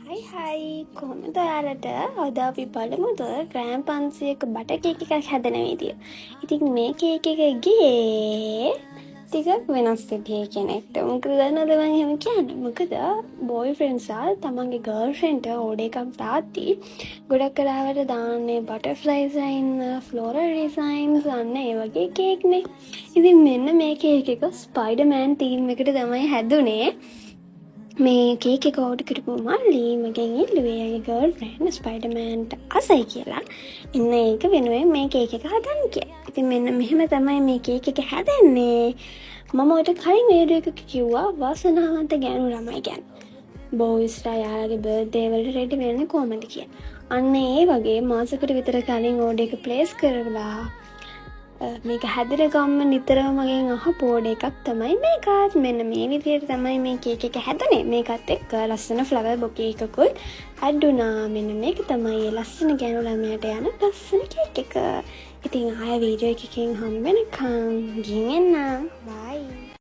හයි කොහොමද ඔයාලට අද අපි බලමුද ග්‍රෑම් 500ක බටර් කේක් එකක් හදන විදිය. ඉතින් මේ කේක් එක ගියේ ටිකක් වෙනස් විදිහේ කෙනෙක්ට. මොකද දන්නවද මම එහෙම කියන්නේ? මොකද බොයිෆ්‍රෙන්ඩ්සා තමන්ගේ ගර්ල්ෆ්‍රෙන්ඩ්ට ඕඩර් එකක් දාද්දි ගොඩක් වෙලාවට දාන්නේ බටර්ෆ්ලයි ඩිසයින්, ෆ්ලෝරල් ඩිසයින්ස් අන්න ඒ වගේ කේක් නේ. ඉතින් මෙන්න මේ කේක් එක ස්පයිඩර්මෑන් තීම් එකට තමයි හැදුනේ. මේ කේක් එක ඕඩර් කරපු මල්ලි මගෙන් ඉල්ලුවේ ඇගේ ගර්ල්ෆ්‍රෙන්ඩ් ස්පයිඩර්මෑන්ට ආසයි කියලා එන්න ඒක වෙනුවෙන් මේ කේක් එක හදන්න කියලා. ඉතින් මෙන්න මෙහෙම තමයි මේ කේක් එක හැදෙන්නේ. මම ඔයාලට කලින් වීඩියෝ එකක කිව්වා වාසනාවන්ත ගෑනු ළමයි ගැන. බෝයිස්ලා යාළගේ බර්ත්ඩේ වලට රෙඩි වෙන්නේ කොහමද කියලා. අන්න ඒ වගේ මාසෙකට විතර කලින් ඕඩර් එක ප්ලේස් කරලා මේක හැදෙන ගම්ම නිතරම මගෙන් අහපු ඕඩර් එකක් තමයි මේකත්. මෙන්න මේ විදිහට තමයි මේ කේක් එක හැදුනේ. මේකත් එක්ක ලස්සන ෆ්ලවර් බොකේ එකකුත් හැදුනා. මෙන්න මේක තමයි ඒ ලස්සන ගෑනු ළමයාට යන ලස්සන කේක් එක. ඉතින් ආයෙ වීඩියෝ එකකින් හම්බ වෙනකම් ගිහින් එන්න. බයි.